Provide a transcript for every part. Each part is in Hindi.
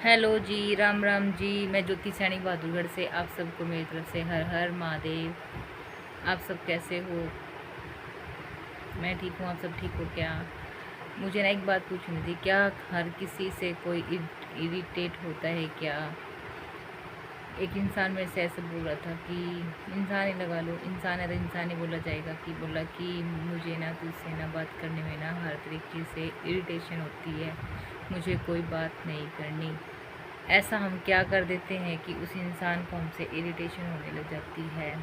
हेलो जी, राम राम जी। मैं ज्योति सैनिक बहादुरगढ़ से आप सबको मेरी तरफ से हर हर महादेव। आप सब कैसे हो? मैं ठीक हूँ, आप सब ठीक हो क्या? मुझे ना एक बात पूछनी थी, क्या हर किसी से कोई इरिटेट होता है क्या? एक इंसान मेरे से ऐसे बोल रहा था कि इंसान ही लगा लो, इंसान है तो इंसान ही बोला जाएगा। कि बोला कि मुझे ना तुझसे ना बात करने में ना हर तरीके से इरिटेशन होती है, मुझे कोई बात नहीं करनी। ऐसा हम क्या कर देते हैं कि उस इंसान को हमसे इरिटेशन होने लग जाती है?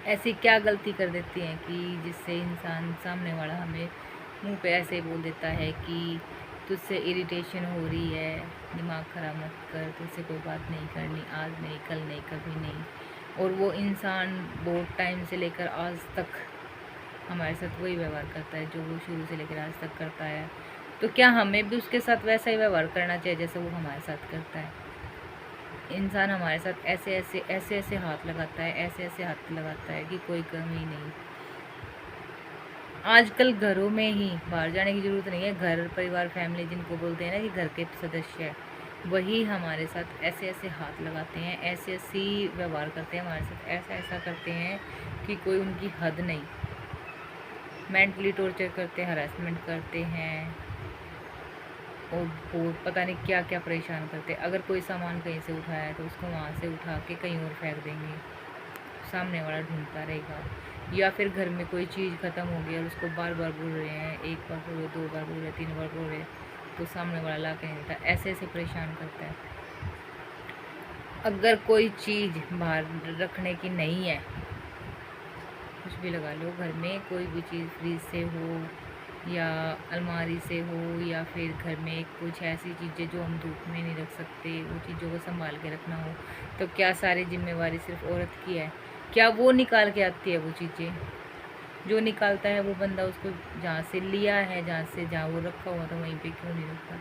ऐसी क्या गलती कर देते हैं कि जिससे इंसान सामने वाला हमें मुंह पे ऐसे ही बोल देता है कि तुझसे इरिटेशन हो रही है, दिमाग ख़राब मत कर, तुझसे कोई बात नहीं करनी, आज नहीं, कल नहीं, कभी नहीं। और वो इंसान बहुत टाइम से लेकर आज तक हमारे साथ वही व्यवहार करता है जो वो शुरू से लेकर आज तक करता है। तो क्या हमें भी उसके साथ वैसा ही व्यवहार करना चाहिए जैसे वो हमारे साथ करता है? इंसान हमारे साथ ऐसे ऐसे हाथ लगाता है, ऐसे ऐसे हाथ लगाता है कि कोई कमी नहीं। आजकल घरों में ही बाहर जाने की ज़रूरत नहीं है, घर परिवार फैमिली जिनको बोलते हैं ना कि घर के सदस्य है, वही हमारे साथ ऐसे ऐसे हाथ लगाते हैं, ऐसे ऐसी व्यवहार करते हैं हमारे साथ, ऐसा ऐसा करते हैं कि कोई उनकी हद नहीं। मेंटली टॉर्चर करते हैं, हरासमेंट करते हैं और बहुत पता नहीं क्या क्या परेशान करते हैं। अगर कोई सामान कहीं से उठाया है तो उसको वहाँ से उठा के कहीं और फेंक देंगे, सामने वाला ढूंढता रहेगा। या फिर घर में कोई चीज़ ख़त्म हो गई और उसको बार बार बोल रहे हैं, एक बार बोल रहे, दो बार बोल रहे, तीन बार बोल रहे, तो सामने वाला ला के नहीं देता, ऐसे ऐसे परेशान करता है। अगर कोई चीज़ बाहर रखने की नहीं है, कुछ भी लगा लो, घर में कोई भी चीज़ फ्रिज से हो या अलमारी से हो या फिर घर में कुछ ऐसी चीज़ें जो हम धूप में नहीं रख सकते, वो चीज़ों को संभाल के रखना हो, तो क्या सारी जिम्मेवारी सिर्फ औरत की है? क्या वो निकाल के आती है वो चीज़ें? जो निकालता है वो बंदा उसको जहाँ से लिया है, जहाँ वो रखा हुआ था वहीं पे क्यों नहीं रखता?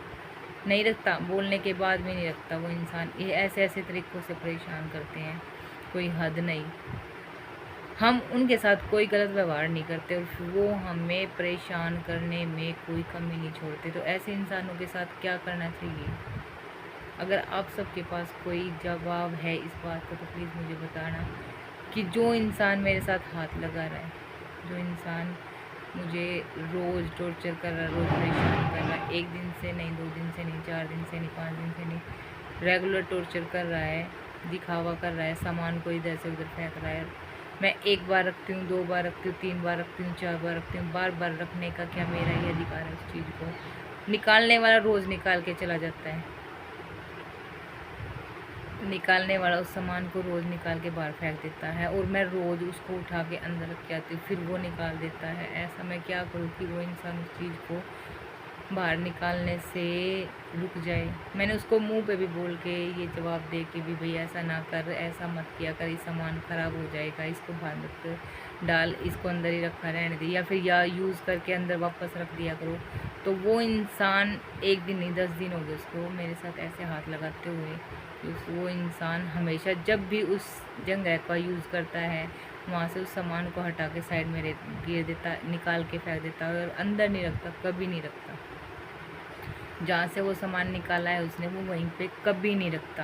नहीं रखता, बोलने के बाद भी नहीं रखता वो इंसान। ये ऐसे ऐसे तरीक़ों से परेशान करते हैं, कोई हद नहीं। हम उनके साथ कोई गलत व्यवहार नहीं करते और फिर वो हमें परेशान करने में कोई कमी नहीं छोड़ते। तो ऐसे इंसानों के साथ क्या करना चाहिए? अगर आप सबके पास कोई जवाब है इस बात का तो प्लीज़ मुझे बताना कि जो इंसान मेरे साथ हाथ लगा रहा है, जो इंसान मुझे रोज़ टॉर्चर कर रहा है, रोज़ परेशान कर रहा है, एक दिन से नहीं, 2 दिन से नहीं, 4 दिन से नहीं, 5 दिन से नहीं, रेगुलर टॉर्चर कर रहा है, दिखावा कर रहा है, सामान को इधर से उधर फेंक रहा है। मैं 1 बार रखती हूँ, 2 बार रखती हूँ, 3 बार रखती हूँ, 4 बार रखती हूँ, बार-बार रखने का क्या मेरा ये अधिकार है उस चीज़ को? निकालने वाला रोज़ निकाल के चला जाता है। निकालने वाला उस सामान को रोज़ निकाल के बाहर फेंक देता है और मैं रोज़ उसको उठा के अंदर रख के आती हूँ, फिर वो निकाल देता है। ऐसा मैं क्या करूँ कि वो इंसान उस चीज़ को बाहर निकालने से रुक जाए? मैंने उसको मुंह पे भी बोल के ये जवाब दे के भी, भई ऐसा ना कर, ऐसा मत किया कर, ये सामान ख़राब हो जाएगा, इसको बाहर मत डाल, इसको अंदर ही रखा रहने दे, या फिर या यूज़ करके अंदर वापस रख दिया करो। तो वो इंसान 1 दिन नहीं 10 दिन हो गए उसको मेरे साथ ऐसे हाथ लगाते हुए। वो इंसान हमेशा जब भी उस जगह का यूज़ करता है, वहाँ से उस सामान को हटा के साइड में गिर देता, निकाल के फेंक देता है और अंदर नहीं रखता, कभी नहीं रखता। जहाँ से वो सामान निकाला है उसने, वो वहीं पे कभी नहीं रखता।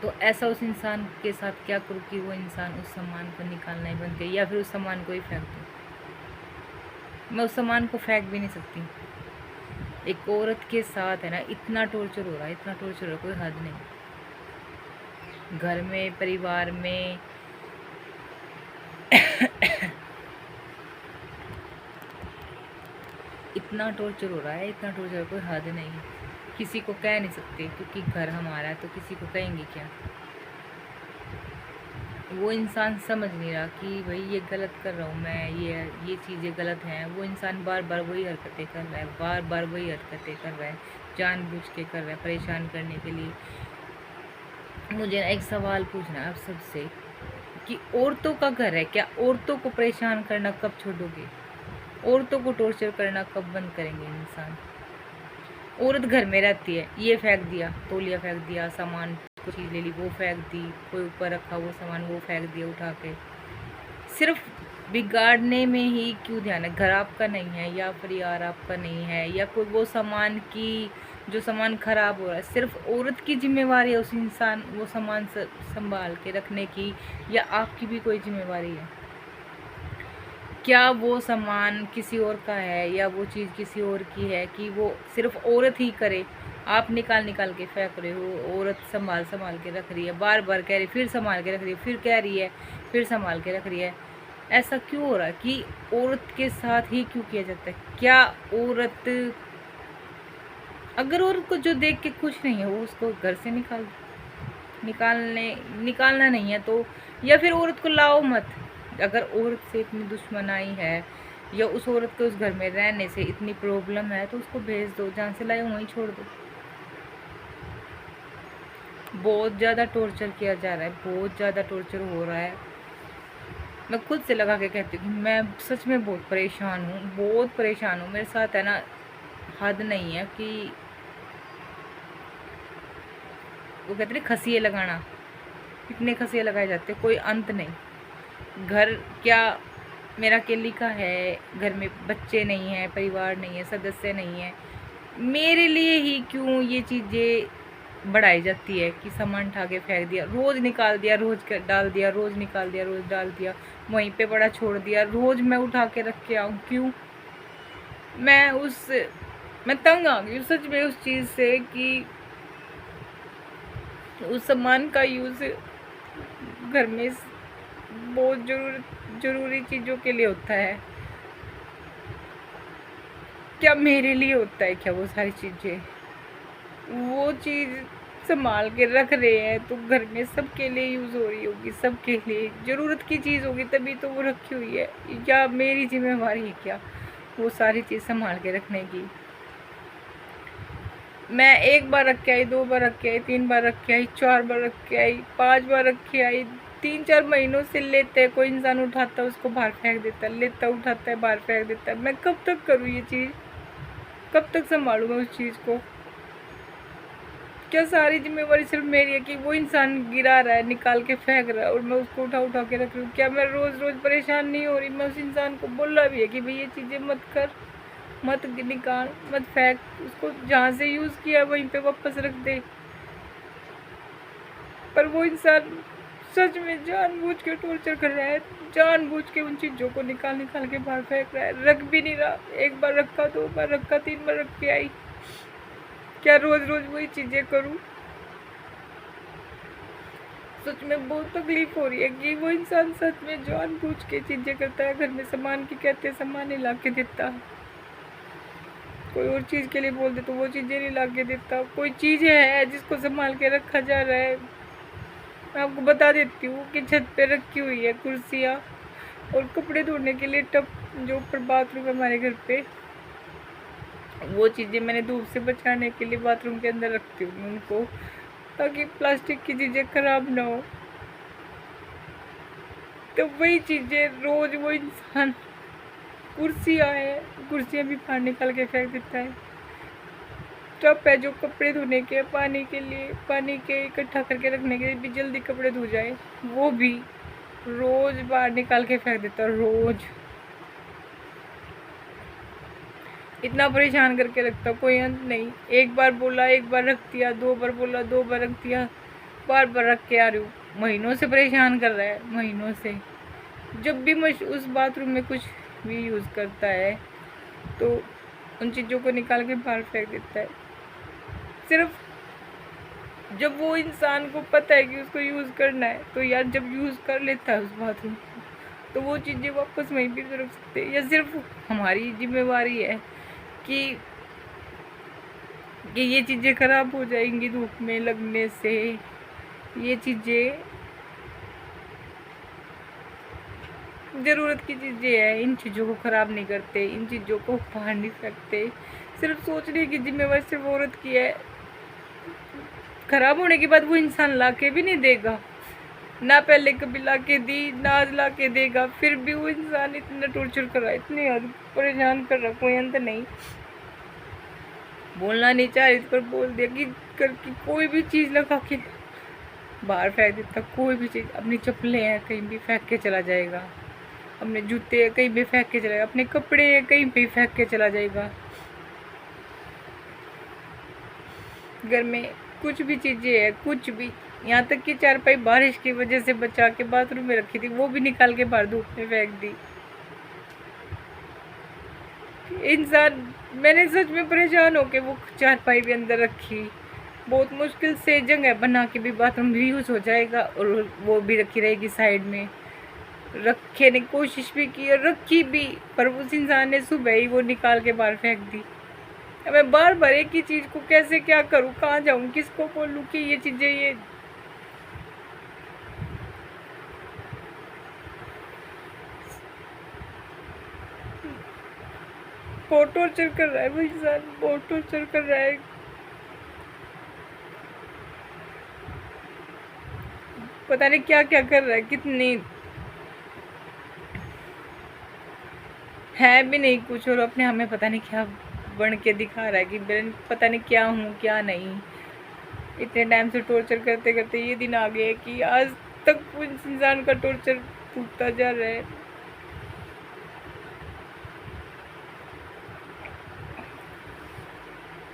तो ऐसा उस इंसान के साथ क्या करूँ कि वो इंसान उस सामान को निकालना ही बंद करे या फिर उस सामान को ही फेंक दूँ? मैं उस सामान को फेंक भी नहीं सकती। एक औरत के साथ है ना, इतना टॉर्चर हो रहा है, इतना टॉर्चर हो रहा है, कोई हद नहीं। घर में, परिवार में इतना टॉर्चर हो रहा है, इतना टॉर्चर, कोई हद नहीं। किसी को कह नहीं सकते क्योंकि घर हमारा है, तो किसी को कहेंगे क्या? वो इंसान समझ नहीं रहा कि भाई ये गलत कर रहा हूँ मैं, ये चीज़ें गलत हैं। वो इंसान बार बार वही हरकतें कर रहा है, बार बार वही हरकतें कर रहा है, जानबूझ के कर रहा है परेशान करने के लिए। मुझे ना एक सवाल पूछना है आप सबसे कि औरतों का घर है, क्या औरतों को परेशान करना कब छोड़ोगे? औरतों को टॉर्चर करना कब बंद करेंगे इंसान? औरत घर में रहती है, ये फेंक दिया, तौलिया फेंक दिया, सामान कुछ चीज़ ले ली वो फेंक दी, कोई ऊपर रखा वो सामान वो फेंक दिया उठा के। सिर्फ बिगाड़ने में ही क्यों ध्यान है? घर आपका नहीं है या फिर यार आपका नहीं है या कोई वो सामान की जो सामान ख़राब हो रहा है, सिर्फ औरत की जिम्मेवारी है उस इंसान वो सामान संभाल के रखने की, या आपकी भी कोई जिम्मेवारी है? क्या वो सामान किसी और का है या वो चीज़ किसी और की है कि वो सिर्फ औरत ही करे? आप निकाल निकाल के फेंक रहे हो, औरत संभाल संभाल के रख रही है, बार बार कह रही, फिर संभाल के रख रही है, फिर कह रही है, फिर संभाल के रख रही है। ऐसा क्यों हो रहा है कि औरत के साथ ही क्यों किया जाता है? क्या औरत, अगर औरत को जो देख के खुश नहीं है वो उसको घर से निकालना नहीं है तो, या फिर औरत को लाओ मत। अगर औरत से इतनी दुश्मनाई है या उस औरत को उस घर में रहने से इतनी प्रॉब्लम है तो उसको भेज दो, जहाँ से लाए वहीं छोड़ दो। बहुत ज़्यादा टॉर्चर किया जा रहा है, बहुत ज़्यादा टॉर्चर हो रहा है। मैं खुद से लगा के कहती हूँ मैं सच में बहुत परेशान हूँ, बहुत परेशान हूँ। मेरे साथ है ना, हद नहीं है कि वो कहते हैं खसिए लगाना, कितने खसिए लगाए जाते हैं, कोई अंत नहीं। घर क्या मेरा अकेली का है, घर में बच्चे नहीं हैं, परिवार नहीं है, सदस्य नहीं है, मेरे लिए ही क्यों ये चीज़ें बढ़ाई जाती है कि सामान उठा के फेंक दिया, रोज़ निकाल दिया, रोज़ डाल दिया, रोज़ निकाल दिया, रोज़ डाल दिया, वहीं पे बड़ा छोड़ दिया, रोज़ मैं उठा के रख के आऊँ क्यों? मैं तंग आ गई सच में उस चीज़ से कि उस सामान का यूज़ घर में बहुत ज़रूरी चीज़ों के लिए होता है। क्या मेरे लिए होता है क्या वो सारी चीज़ें? वो चीज़ संभाल के रख रहे हैं तो घर में सबके लिए यूज़ हो रही होगी, सबके लिए ज़रूरत की चीज़ होगी तभी तो वो रखी हुई है। या मेरी जिम्मेवारी है क्या वो सारी चीज़ संभाल के रखने की? मैं 1 बार रख के आई, 2 बार रख के आई, 3 बार रख के आई, 4 बार रख के आई, 5 बार रख के आई, 3-4 महीनों से लेते हैं, कोई इंसान उठाता है उसको बाहर फेंक देता है, लेता उठाता है बाहर फेंक देता है। मैं कब तक करूँ ये चीज़? कब तक संभालूँ मैं उस चीज़ को? क्या सारी जिम्मेवारी सिर्फ मेरी है कि वो इंसान गिरा रहा है, निकाल के फेंक रहा है और मैं उसको उठा उठा के रख रही हूँ? क्या मैं रोज़ रोज़ परेशान नहीं हो रही? मैं उस इंसान को बोला भी है कि भाई ये चीज़ें मत कर, मत निकाल, मत फेंक, उसको जहाँ से यूज़ किया वहीं पे वापस रख दे। पर वो इंसान सच में जानबूझ के टॉर्चर कर रहा है, जानबूझ के उन चीज़ों को निकाल निकाल के बाहर फेंक रहा है, रख भी नहीं रहा। 1 बार रखा, 2 बार रखा, 3 बार रख के आई। क्या रोज़ रोज़ वही चीज़ें करूँ? सच में बहुत तकलीफ हो रही है कि वो इंसान सच में जानबूझ के चीज़ें करता है। घर में सामान की कहते हैं, सामान नहीं ला के देता, कोई और चीज़ के लिए बोल दे तो वो चीज़ें नहीं ला के देता। कोई चीज़ें है जिसको संभाल के रखा जा रहा है। मैं आपको बता देती हूँ कि छत पे रखी हुई है कुर्सियाँ और कपड़े धोने के लिए टब, जो ऊपर बाथरूम है हमारे घर पे, वो चीज़ें मैंने धूप से बचाने के लिए बाथरूम के अंदर रखती हूँ उनको, ताकि प्लास्टिक की चीज़ें खराब ना हो। तो वही चीज़ें रोज़ वो इंसान, कुर्सियाँ है, कुर्सियाँ भी बाहर निकाल के फेंक देता है। टब है जो कपड़े धोने के, पानी के लिए, पानी के इकट्ठा करके रखने के लिए भी जल्दी कपड़े धो जाए, वो भी रोज़ बाहर निकाल के फेंक देता है। रोज़ इतना परेशान करके रखता, कोई अंत नहीं। 1 बार बोला 1 बार रख दिया, 2 बार बोला 2 बार रख दिया, बार बार रख के आ रही हूँ। महीनों से परेशान कर रहा है, महीनों से। जब भी मैं उस बाथरूम में कुछ भी यूज़ करता है तो उन चीज़ों को निकाल के बाहर फेंक देता है। सिर्फ जब वो इंसान को पता है कि उसको यूज़ करना है तो यार जब यूज़ कर लेता है उस बाथरूम को तो वो चीज़ें वापस वहीं भी तो रख सकते हैं। या सिर्फ हमारी जिम्मेवारी है कि ये चीज़ें ख़राब हो जाएंगी धूप में लगने से, ये चीज़ें ज़रूरत की चीज़ें हैं, इन चीज़ों को ख़राब नहीं करते, इन चीज़ों को बाहर नहीं फेंकते। सिर्फ सोचने की जिम्मेवारी सिर्फ औरत की है। ख़राब होने के बाद वो इंसान ला के भी नहीं देगा, ना पहले कभी ला के दी, ना आज ला के देगा, फिर भी वो इंसान इतना टॉर्चर कर रहा है, इतनी हद परेशान कर रहा, कोई अंत नहीं। बोलना नहीं चाह रही पर बोल दिया कि करके कोई भी चीज़ लगा के बाहर फेंक देता, कोई भी चीज़। अपनी चप्पलें हैं कहीं भी फेंक के चला जाएगा, अपने जूते हैं कहीं भी फेंक के चला जाएगा, अपने कपड़े हैं कहीं भी फेंक के चला जाएगा। घर में कुछ भी चीज़ें है, कुछ भी, यहाँ तक कि चारपाई बारिश की वजह से बचा के बाथरूम में रखी थी, वो भी निकाल के बाहर धूप में फेंक दी। इंसान, मैंने सच में परेशान होके वो चारपाई भी अंदर रखी। बहुत मुश्किल से जगह बना के भी बाथरूम भी यूज़ हो जाएगा और वो भी रखी रहेगी साइड में। रखे ने कोशिश भी की और रखी भी, पर उस इंसान ने सुबह ही वो निकाल के बाहर फेंक दी। मैं बार बार एक ही चीज़ को कैसे क्या करूँ, कहाँ जाऊँ, किसको बोलूँ कि ये चीज़ें, ये बहुत टॉर्चर कर रहा है वो इंसान, बहुत टॉर्चर कर रहा है। पता नहीं क्या क्या कर रहा है, कितनी है भी नहीं कुछ और अपने हमें पता नहीं क्या बन के दिखा रहा है कि मैं पता नहीं क्या हूँ क्या नहीं। इतने टाइम से टॉर्चर करते करते ये दिन आ गए कि आज तक उस इंसान का टॉर्चर टूटता जा रहा है।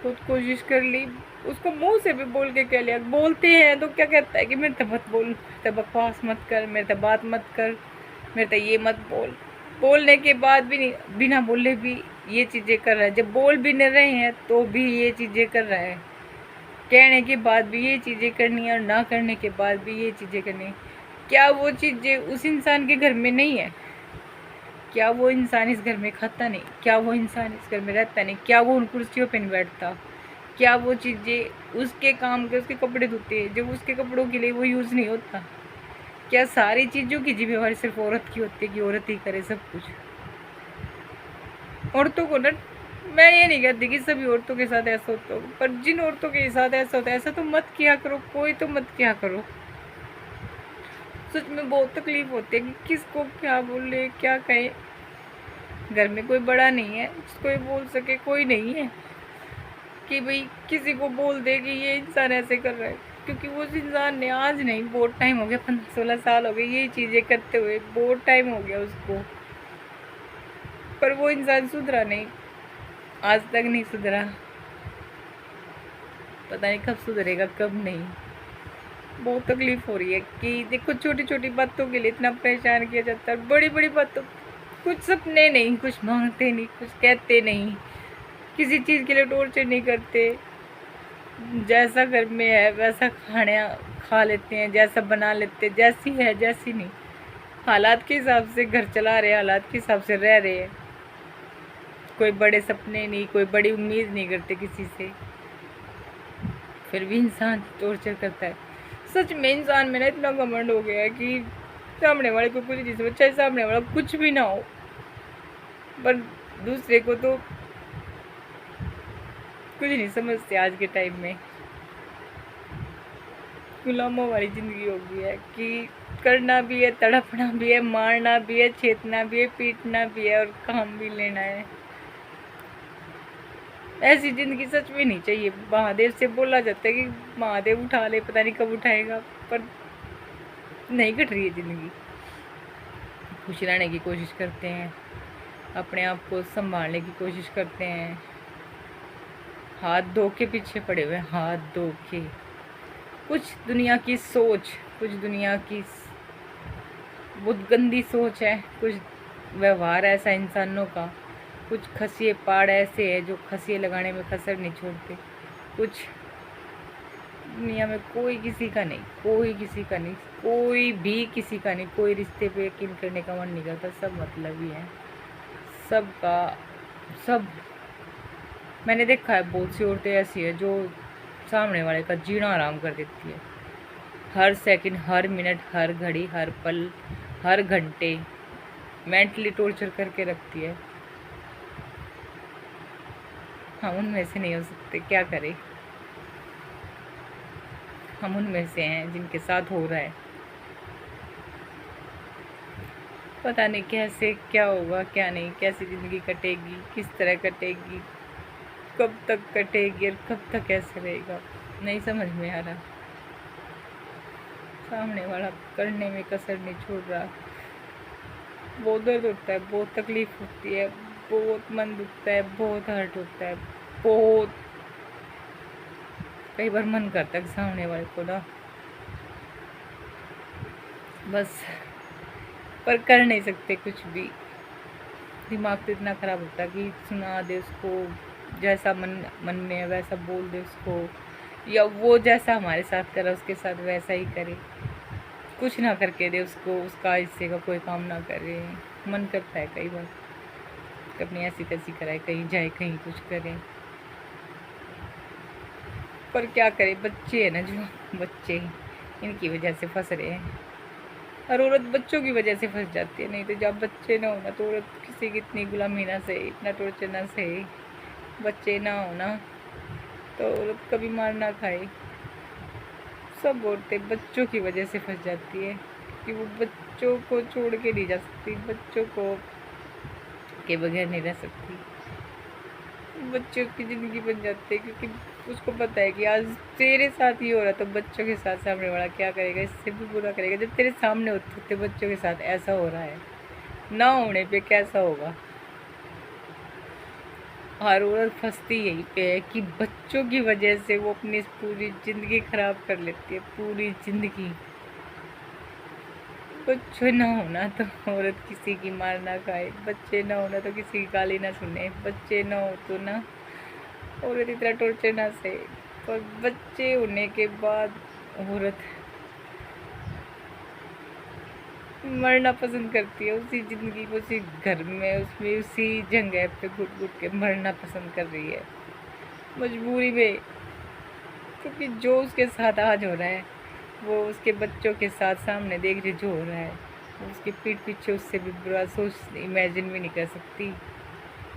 बहुत कोशिश कर ली, उसको मुंह से भी बोल के कह लिया, बोलते हैं तो क्या कहता है कि मेरे से मत बोल, मेरे से बकवास मत कर, मेरे से बात मत कर, मेरे से ये मत बोल। बोलने के बाद भी नहीं, बिना बोले भी ये चीज़ें कर रहा है। जब बोल भी नहीं रहे हैं तो भी ये चीज़ें कर रहा है। कहने के बाद भी ये चीज़ें करनी है और ना करने के बाद भी ये चीज़ें करनी है। क्या वो चीज़ें उस इंसान के घर में नहीं है? क्या वो इंसान इस घर में खाता नहीं? क्या वो इंसान इस घर में रहता नहीं? क्या वो उन कुर्सियों पे नहीं बैठता? क्या वो चीज़ें उसके काम के, उसके कपड़े धोते हैं, जब उसके कपड़ों के लिए वो यूज़ नहीं होता? क्या सारी चीज़ों की जिम्मेवारी सिर्फ औरत की होती है कि औरत ही करे सब कुछ? औरतों को ना, मैं ये नहीं कहती कि सभी औरतों के साथ ऐसा होता हो, पर जिन औरतों के साथ ऐसा होता है ऐसा तो मत किया करो, कोई तो मत किया करो। सच में बहुत तकलीफ होती है कि किसको क्या बोले, क्या कहे। घर में कोई बड़ा नहीं है जिसको ये बोल सके, कोई नहीं है कि भाई किसी को बोल दे कि ये इंसान ऐसे कर रहा है। क्योंकि वो इंसान ने आज नहीं, बहुत टाइम हो गया, 15-16 साल हो गए यही चीज़ें करते हुए, बहुत टाइम हो गया उसको, पर वो इंसान सुधरा नहीं, आज तक नहीं सुधरा। पता नहीं कब सुधरेगा कब नहीं। बहुत तकलीफ हो रही है कि देखो छोटी छोटी बातों के लिए इतना परेशान किया जाता है, बड़ी बड़ी बातों, कुछ सपने नहीं, कुछ मांगते नहीं, कुछ कहते नहीं, किसी चीज़ के लिए टॉर्चर नहीं करते। जैसा घर में है वैसा खाने खा लेते हैं, जैसा बना लेते हैं, जैसी है जैसी नहीं, हालात के हिसाब से घर चला रहे, हालात के हिसाब से रह रहे हैं। कोई बड़े सपने नहीं, कोई बड़ी उम्मीद नहीं करते किसी से, फिर भी इंसान टॉर्चर करता है। सच में इंसान में ना इतना घमंड हो गया है कि सामने वाले को कुछ नहीं समझ, चाहे सामने वाला कुछ भी ना हो, पर दूसरे को तो कुछ नहीं समझते। आज के टाइम में गुलामों वाली ज़िंदगी हो गई है कि करना भी है, तड़पना भी है, मारना भी है, छेदना भी है, पीटना भी है और काम भी लेना है। ऐसी ज़िंदगी सच में नहीं चाहिए। महादेव से बोला जाता है कि महादेव उठा ले, पता नहीं कब उठाएगा, पर नहीं कट रही है ज़िंदगी। खुश रहने की कोशिश करते हैं, अपने आप को संभालने की कोशिश करते हैं, हाथ धो के पीछे पड़े हुए, हाथ धो के। कुछ दुनिया की सोच, कुछ दुनिया की बहुत गंदी सोच है, कुछ व्यवहार ऐसा इंसानों का, कुछ खसिए पाड़ ऐसे है जो खसिए लगाने में कसर नहीं छोड़ते। कुछ दुनिया में कोई किसी का नहीं, कोई किसी का नहीं, कोई भी किसी का नहीं, कोई रिश्ते पे यकीन करने का मन नहीं करता, सब मतलब ही है सबका सब। मैंने देखा है बहुत सी औरतें ऐसी है जो सामने वाले का जीना आराम कर देती है, हर सेकंड, हर मिनट, हर घड़ी, हर पल, हर घंटे मेंटली टॉर्चर करके रखती है। हम उनमें से नहीं हो सकते, क्या करें। हम उनमें से हैं जिनके साथ हो रहा है। पता नहीं कैसे क्या होगा क्या नहीं, कैसी ज़िंदगी कटेगी, किस तरह कटेगी, कब तक कटेगी और कब तक ऐसे रहेगा, नहीं समझ में आ रहा। सामने वाला करने में कसर नहीं छोड़ रहा। बहुत दर्द होता है, बहुत तकलीफ होती है, बहुत मन दुखता है, बहुत हर्ट होता है, बहुत कई बार मन करता है कि सामने वाले को ना बस, पर कर नहीं सकते कुछ भी। दिमाग तो इतना ख़राब होता है कि सुना दे उसको, जैसा मन मन में है वैसा बोल दे उसको, या वो जैसा हमारे साथ करा उसके साथ वैसा ही करे, कुछ ना करके दे उसको, उसका हिस्से का कोई काम ना करे। मन करता है कई बार कि अपनी ऐसी तैसी कराए, कहीं जाए कहीं कुछ करे, पर क्या करे, बच्चे हैं ना जो, बच्चे इनकी वजह से फंस रहे हैं। और औरत बच्चों की वजह से फंस जाती है, नहीं तो जब बच्चे ना होना तो औरत किसी की इतनी गुलामी ना सहे, इतना टॉर्चर ना सहे। बच्चे ना होना तो औरत कभी मार ना खाए। सब औरतें बच्चों की वजह से फंस जाती है कि वो बच्चों को छोड़ के नहीं जा सकती, बच्चों को के बगैर नहीं रह सकती। बच्चों की ज़िंदगी बन जाती है क्योंकि उसको पता है कि आज तेरे साथ ही हो रहा तो बच्चों के साथ सामने वाला क्या करेगा, इससे भी बुरा करेगा। जब तेरे सामने होते बच्चों के साथ ऐसा हो रहा है, ना होने पे कैसा होगा। हर औरत फंसती यहीं पे है कि बच्चों की वजह से वो अपनी पूरी ज़िंदगी ख़राब कर लेती है, पूरी ज़िंदगी। बच्चे ना होना तो औरत किसी की मार ना खाए, बच्चे ना होना तो किसी की गाली ना सुने, बच्चे ना हो तो ना औरत इतना टॉर्चर ना सहे। पर बच्चे होने के बाद औरत मरना पसंद करती है, उसी ज़िंदगी को, उसी घर में, उसमें उसी जगह पे घुट घुट के मरना पसंद कर रही है, मजबूरी में। क्योंकि जो उसके साथ आज हो रहा है वो उसके बच्चों के साथ सामने देख रही जो हो रहा है, वो उसके पीठ पीछे उससे भी बुरा सोच इमेजिन भी नहीं कर सकती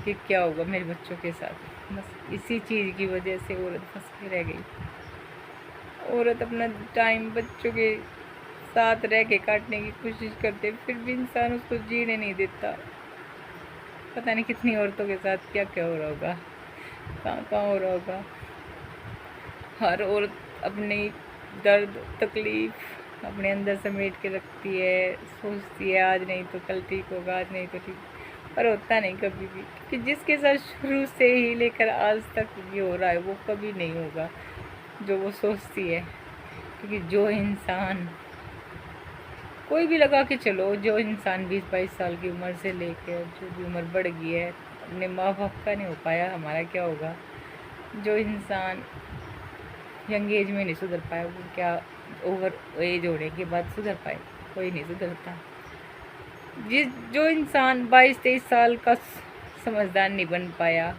कि क्या होगा मेरे बच्चों के साथ। बस इसी चीज़ की वजह से औरत फंस के रह गई। औरत अपना टाइम बच्चों के साथ रह के काटने की कोशिश करते, फिर भी इंसान उसको जीने नहीं देता। पता नहीं कितनी औरतों के साथ क्या क्या हो रहा होगा, कहाँ कहाँ हो रहा होगा। हर औरत अपनी दर्द तकलीफ़ अपने अंदर समेट के रखती है, सोचती है आज नहीं तो कल ठीक होगा, आज नहीं तो ठीक, पर होता नहीं कभी भी। क्योंकि जिसके साथ शुरू से ही लेकर आज तक ये हो रहा है वो कभी नहीं होगा जो वो सोचती है। क्योंकि जो इंसान, कोई भी लगा के चलो, जो इंसान 20-22 साल की उम्र से लेकर जो भी उम्र बढ़ गई है, अपने माँ बाप का नहीं हो पाया, हमारा क्या होगा। जो इंसान यंग एज में नहीं सुधर पाया वो क्या ओवर एज होने के बाद सुधर पाए, कोई नहीं सुधरता। जो इंसान 22-23 साल का समझदार नहीं बन पाया,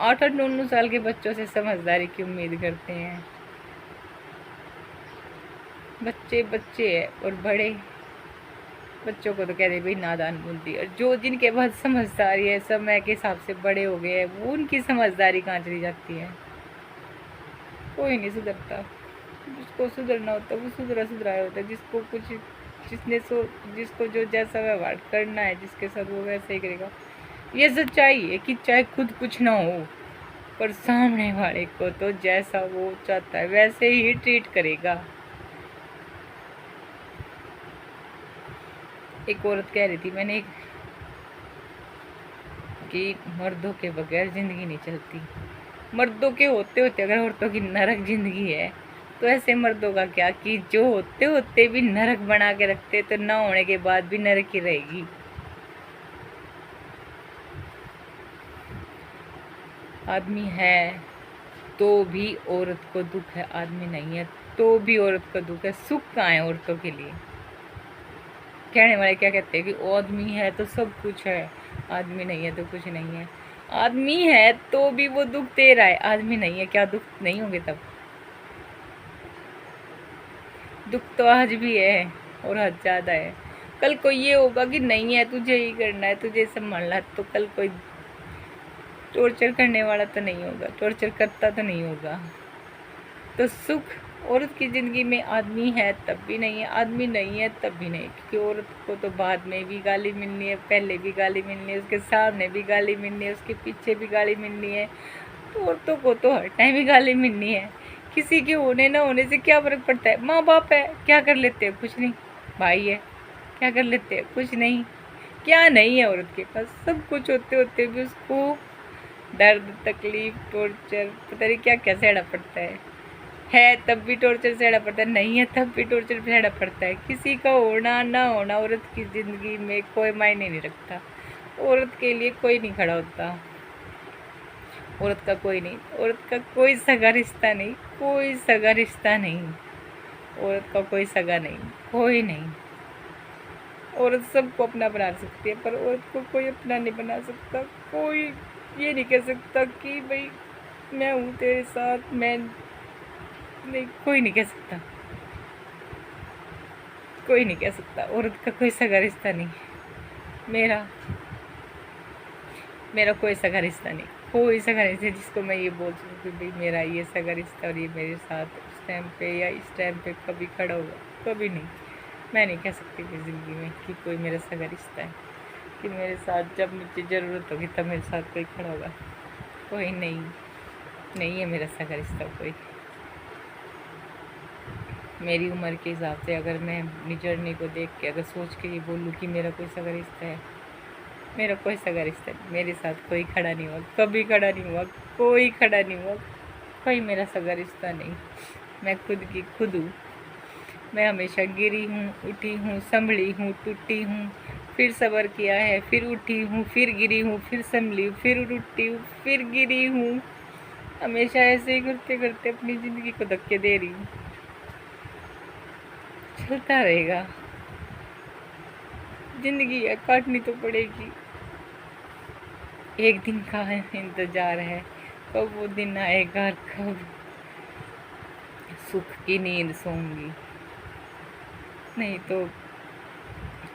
8-8 9 साल के बच्चों से समझदारी की उम्मीद करते हैं। बच्चे बच्चे है और बड़े, बच्चों को तो कह दे भाई नादान बुद्धि, और जो जिनके पास समझदारी है, समय के हिसाब से बड़े हो गए हैं, वो उनकी समझदारी कहाँ चली जाती है। कोई नहीं सुधरता। जिसको सुधरना होता है वो सुधराया होता है। जिसको कुछ जिसको जो जैसा व्यवहार करना है जिसके साथ वो वैसे ही करेगा। ये सच्चाई है कि चाहे खुद कुछ ना हो पर सामने वाले को तो जैसा वो चाहता है वैसे ही ट्रीट करेगा। एक औरत कह रही थी मैंने कि मर्दों के बगैर ज़िंदगी नहीं चलती। मर्दों के होते होते अगर औरतों की नरक ज़िंदगी है तो ऐसे मर्दों का क्या कि जो होते होते भी नरक बना के रखते तो ना होने के बाद भी नरक ही रहेगी। आदमी है तो भी औरत को दुख है, आदमी नहीं है तो भी औरत को दुख है। सुख कहाँ है औरतों के लिए। कहने वाले क्या कहते हैं कि आदमी है तो सब कुछ है, आदमी नहीं है तो कुछ नहीं है। आदमी है तो भी वो दुख दे रहा है, आदमी नहीं है क्या दुख नहीं होंगे तब। दुख तो आज भी है और हद ज़्यादा है। कल को ये होगा कि नहीं है तुझे ही करना है, तुझे संभालना है, तो कल कोई टॉर्चर करने वाला तो नहीं होगा, टॉर्चर करता तो नहीं होगा। तो सुख औरत की ज़िंदगी में आदमी है तब भी नहीं है, आदमी नहीं है तब भी नहीं। क्योंकि औरत को तो बाद में भी गाली मिलनी है, पहले भी गाली मिलनी है, उसके सामने भी गाली मिलनी है, उसके पीछे भी गाली मिलनी है। तो औरतों को तो हर टाइम ही गाली मिलनी है। किसी के होने ना होने से क्या फ़र्क पड़ता है। माँ बाप है क्या कर लेते हैं, कुछ नहीं। भाई है क्या कर लेते हैं, कुछ नहीं। क्या नहीं है औरत के पास, सब कुछ होते होते भी उसको दर्द, तकलीफ, टॉर्चर, पता नहीं क्या क्या सहना पड़ता है तब भी टॉर्चर सहना पड़ता है, नहीं है तब भी टॉर्चर सहना पड़ता है। किसी का होना ना होना औरत की ज़िंदगी में कोई मायने नहीं रखता। औरत के लिए कोई नहीं खड़ा होता। औरत का कोई नहीं, औरत का कोई सगा रिश्ता नहीं, कोई सगा रिश्ता नहीं, औरत का कोई सगा नहीं, कोई नहीं। औरत सबको अपना बना सकती है पर औरत को कोई अपना नहीं बना सकता। कोई ये नहीं कह सकता कि भाई मैं हूँ तेरे साथ, मैं नहीं, कोई नहीं कह सकता, कोई नहीं कह सकता। औरत का कोई सगा रिश्ता नहीं, मेरा मेरा कोई सगा रिश्ता नहीं, कोई सगा रिश्ता जिसको मैं ये बोल सकूँ कि भाई मेरा ये सगा रिश्ता और ये मेरे साथ उस टाइम पे या इस टाइम पे कभी खड़ा होगा, कभी नहीं। मैं नहीं कह सकती कि ज़िंदगी में कि कोई मेरा सगा रिश्ता है, कि मेरे साथ जब मुझे ज़रूरत होगी तब मेरे साथ कोई खड़ा होगा। कोई नहीं, नहीं है मेरा सगा रिश्ता कोई। मेरी उम्र के हिसाब से अगर मैं अपनी जर्नी को देख के अगर सोच के ये बोलूँ कि मेरा कोई सगा रिश्ता है, मेरा कोई सगा रिश्ता नहीं। मेरे साथ कोई खड़ा नहीं हुआ, कभी खड़ा नहीं हुआ, कोई खड़ा नहीं हुआ, कोई मेरा सगा रिश्ता नहीं। मैं खुद की खुद हूँ। मैं हमेशा गिरी हूँ, उठी हूँ, संभली हूँ, टूटी हूँ, फिर सब्र किया है, फिर उठी हूँ, फिर गिरी हूँ, फिर संभली हूँ, फिर उठी हूँ, फिर गिरी हूँ। हमेशा ऐसे ही करते करते अपनी ज़िंदगी को धक्के दे रही हूँ। चलता रहेगा, ज़िंदगी है, काटनी तो पड़ेगी। एक दिन का इंतज़ार है, कब वो दिन आएगा, कब सुख की नींद सोऊंगी। नहीं तो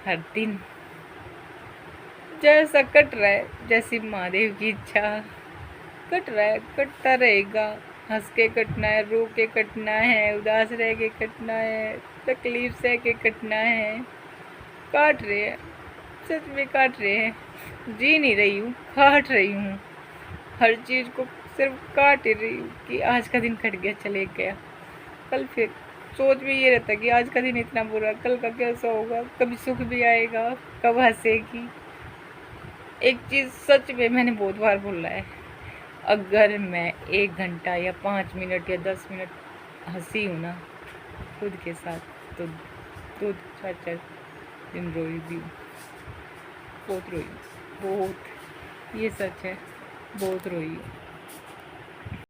हर दिन जैसा कट रहा है, जैसी महादेव की इच्छा कट रहा है, कटता रहेगा। हंस के कटना है, रो के कटना है, उदास रह के कटना है, तकलीफ सह के कटना है। काट रहे हैं, सच में काट रहे हैं। जी नहीं रही हूँ, काट रही हूँ। हर चीज़ को सिर्फ काट ही रही हूँ कि आज का दिन कट गया, चले गया। कल फिर सोच में ये रहता है कि आज का दिन इतना बुरा, कल का कैसा होगा, कभी सुख भी आएगा, कब हंसेगी। एक चीज़ सच में मैंने बहुत बार बोला है, अगर मैं 1 घंटा या 5 मिनट या 10 मिनट हंसी हूँ ना खुद के साथ, तो 2-4 दिन रोई भी हूँ। बहुत रोई, बहुत, ये सच है, बहुत रोई हूँ।